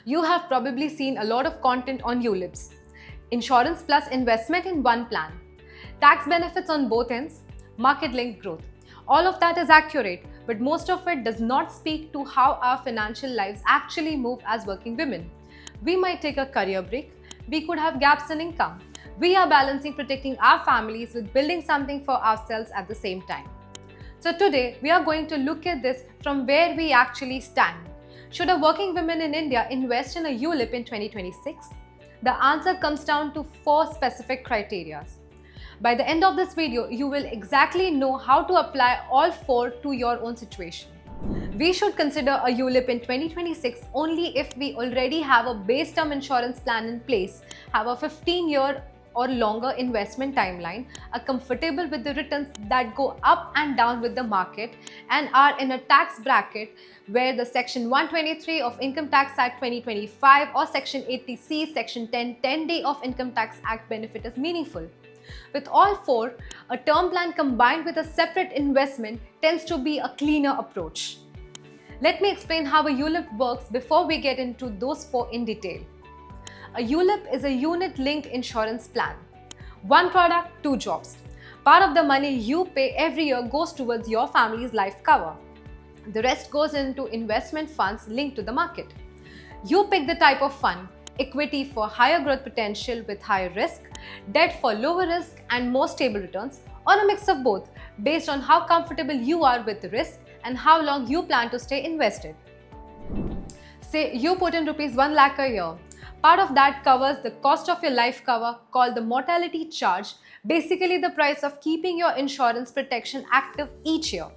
You have probably seen a lot of content on ULIPs. Insurance plus investment in one plan. Tax benefits on both ends. Market-linked growth. All of that is accurate, but most of it does not speak to how our financial lives actually move as working women. We might take a career break. We could have gaps in income. We are balancing protecting our families with building something for ourselves at the same time. So today, we are going to look at this from where we actually stand. Should a working woman in India invest in a ULIP in 2026? The answer comes down to 4 specific criteria. By the end of this video, you will exactly know how to apply all 4 to your own situation. We should consider a ULIP in 2026 only if we already have a base term insurance plan in place, have a 15-year or longer investment timeline, are comfortable with the returns that go up and down with the market, and are in a tax bracket where the Section 123 of Income Tax Act 2025 or Section 80C, Section 10(10)(d) of Income Tax Act benefit is meaningful. With all 4, a term plan combined with a separate investment tends to be a cleaner approach. Let me explain how a ULIP works before we get into those 4 in detail. A ULIP is a unit-linked insurance plan. One product, 2 jobs. Part of the money you pay every year goes towards your family's life cover. The rest goes into investment funds linked to the market. You pick the type of fund: equity for higher growth potential with higher risk, debt for lower risk and more stable returns, or a mix of both based on how comfortable you are with the risk and how long you plan to stay invested. Say you put in ₹1 lakh a year. Part of that covers the cost of your life cover, called the mortality charge, basically the price of keeping your insurance protection active each year.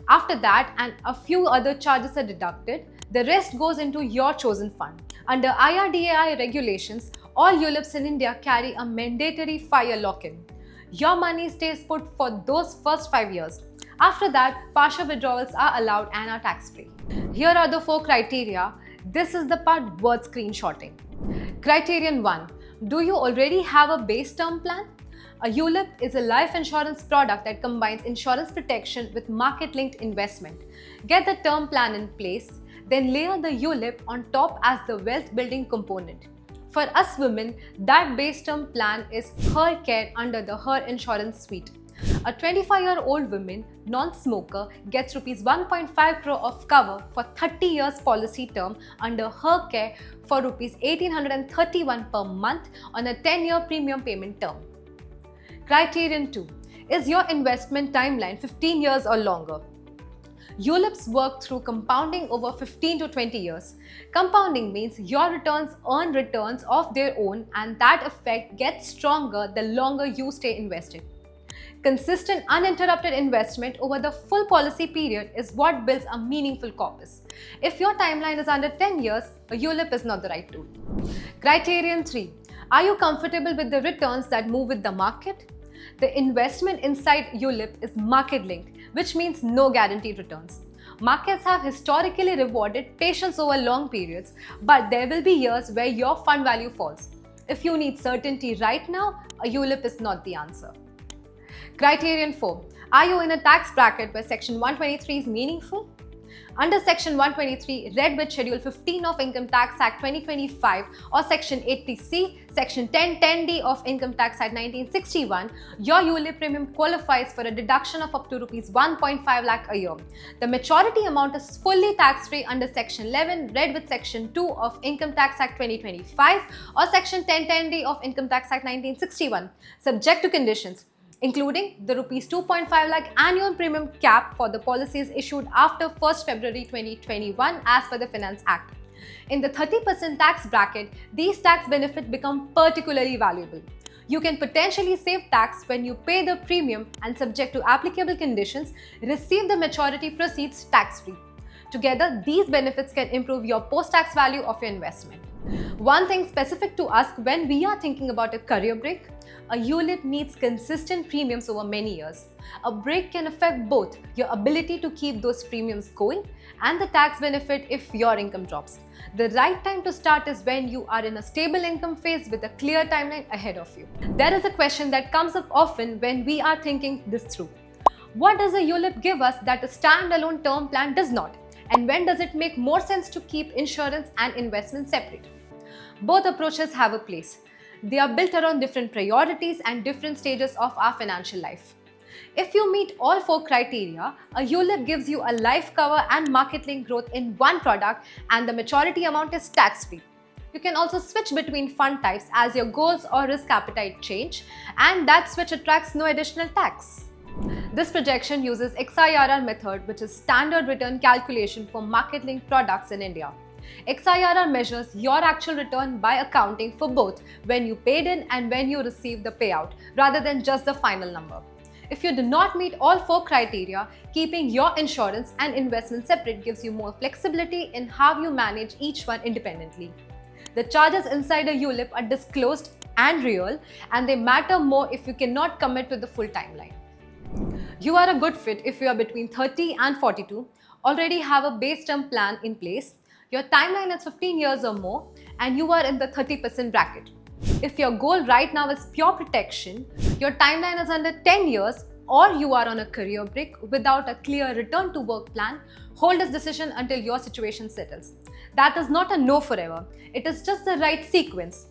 After that, and a few other charges are deducted, the rest goes into your chosen fund. Under IRDAI regulations, all ULIPs in India carry a mandatory 5-year lock-in. Your money stays put for those first 5 years. After that, partial withdrawals are allowed and are tax-free. Here are the 4 criteria. This is the part worth screenshotting. Criterion 1. Do you already have a base term plan? A ULIP is a life insurance product that combines insurance protection with market-linked investment. Get the term plan in place, then layer the ULIP on top as the wealth-building component. For us women, that base term plan is Her Care under the Her Insurance suite. A 25-year-old woman, non-smoker, gets ₹1.5 crore of cover for 30 years policy term under Her Care for ₹1,831 per month on a 10-year premium payment term. Criterion 2. Is your investment timeline 15 years or longer? ULIPs work through compounding over 15 to 20 years. Compounding means your returns earn returns of their own, and that effect gets stronger the longer you stay invested. Consistent, uninterrupted investment over the full policy period is what builds a meaningful corpus. If your timeline is under 10 years, a ULIP is not the right tool. Criterion 3. Are you comfortable with the returns that move with the market? The investment inside ULIP is market-linked, which means no guaranteed returns. Markets have historically rewarded patience over long periods, but there will be years where your fund value falls. If you need certainty right now, a ULIP is not the answer. Criterion 4. Are you in a tax bracket where Section 123 is meaningful? Under Section 123, read with Schedule 15 of Income Tax Act 2025 or Section 80C, Section 10(10)(d) of Income Tax Act 1961, your ULIP premium qualifies for a deduction of up to ₹1.5 lakh a year. The maturity amount is fully tax-free under Section 11, read with Section 2 of Income Tax Act 2025 or Section 10(10)(d) of Income Tax Act 1961, subject to conditions, including the ₹2.5 lakh annual premium cap for the policies issued after 1st February 2021 as per the Finance Act. In the 30% tax bracket, these tax benefits become particularly valuable. You can potentially save tax when you pay the premium and, subject to applicable conditions, receive the maturity proceeds tax-free. Together, these benefits can improve your post-tax value of your investment. One thing specific to ask when we are thinking about a career break: a ULIP needs consistent premiums over many years. A break can affect both your ability to keep those premiums going and the tax benefit if your income drops. The right time to start is when you are in a stable income phase with a clear timeline ahead of you. There is a question that comes up often when we are thinking this through. What does a ULIP give us that a standalone term plan does not? And when does it make more sense to keep insurance and investment separate? Both approaches have a place. They are built around different priorities and different stages of our financial life. If you meet all 4 criteria, a ULIP gives you a life cover and market-linked growth in one product, and the maturity amount is tax-free. You can also switch between fund types as your goals or risk appetite change, and that switch attracts no additional tax. This projection uses XIRR method, which is standard return calculation for market-linked products in India. XIRR measures your actual return by accounting for both when you paid in and when you received the payout, rather than just the final number. If you do not meet all 4 criteria, keeping your insurance and investment separate gives you more flexibility in how you manage each one independently. The charges inside a ULIP are disclosed and real, and they matter more if you cannot commit to the full timeline. You are a good fit if you are between 30 and 42, already have a base term plan in place, your timeline is 15 years or more, and you are in the 30% bracket. If your goal right now is pure protection, your timeline is under 10 years, or you are on a career break without a clear return to work plan, hold this decision until your situation settles. That is not a no forever, it is just the right sequence.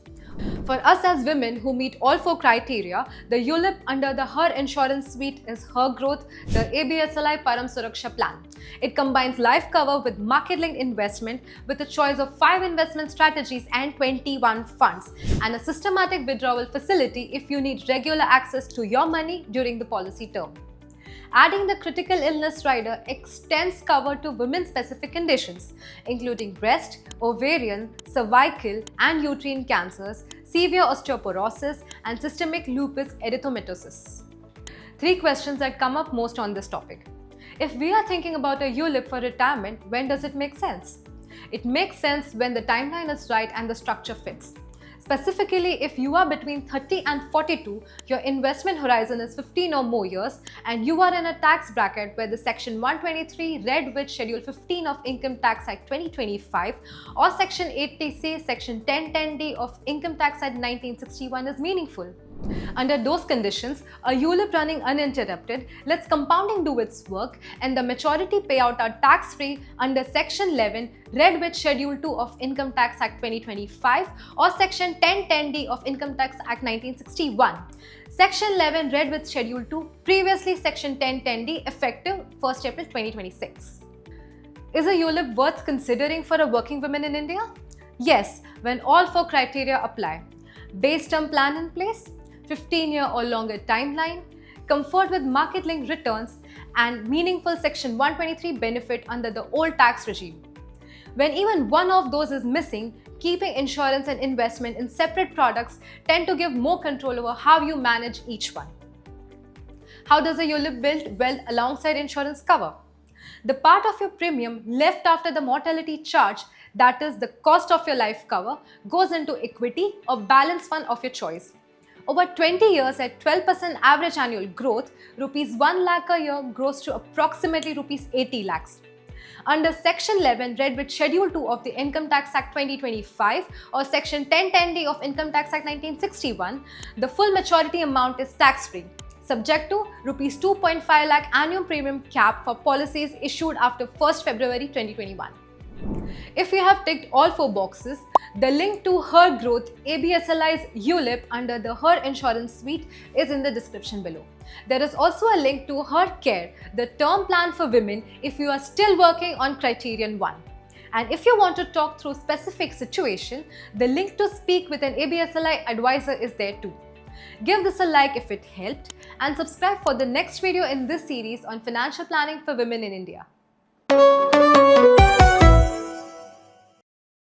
For us as women who meet all 4 criteria, the ULIP under the Her Insurance Suite is Her Growth, the ABSLI Param Suraksha plan. It combines life cover with market-linked investment with a choice of 5 investment strategies and 21 funds, and a systematic withdrawal facility if you need regular access to your money during the policy term. Adding the critical illness rider extends cover to women-specific conditions, including breast, ovarian, cervical, and uterine cancers, severe osteoporosis, and systemic lupus erythematosus. 3 questions that come up most on this topic. If we are thinking about a ULIP for retirement, when does it make sense? It makes sense when the timeline is right and the structure fits. Specifically, if you are between 30 and 42, your investment horizon is 15 or more years, and you are in a tax bracket where the Section 123 read with Schedule 15 of Income Tax Act 2025 or Section 80C, Section 1010D of Income Tax Act 1961 is meaningful. Under those conditions, a ULIP running uninterrupted lets compounding do its work, and the maturity payout are tax-free under Section 11 read with Schedule 2 of Income Tax Act 2025 or Section 1010D of Income Tax Act 1961. Section 11 read with Schedule 2, previously Section 1010D, effective 1st April 2026. Is a ULIP worth considering for a working woman in India? Yes, when all 4 criteria apply. Base term plan in place, 15-year or longer timeline, comfort with market-linked returns, and meaningful Section 123 benefit under the old tax regime. When even one of those is missing, keeping insurance and investment in separate products tend to give more control over how you manage each one. How does a ULIP build wealth alongside insurance cover? The part of your premium left after the mortality charge, that is the cost of your life cover, goes into equity or balance fund of your choice. Over 20 years at 12% average annual growth, rupees 1 lakh a year grows to approximately rupees 80 lakhs. Under Section 11 read with Schedule 2 of the Income Tax Act 2025 or Section 1010D of Income Tax Act 1961, the full maturity amount is tax-free, subject to rupees 2.5 lakh annual premium cap for policies issued after 1st February 2021. If you have ticked all 4 boxes, the link to Her Growth ABSLI's ULIP under the Her Insurance Suite is in the description below. There is also a link to Her Care, the term plan for women, if you are still working on Criterion 1. And if you want to talk through specific situation, the link to speak with an ABSLI advisor is there too. Give this a like if it helped, and subscribe for the next video in this series on financial planning for women in India.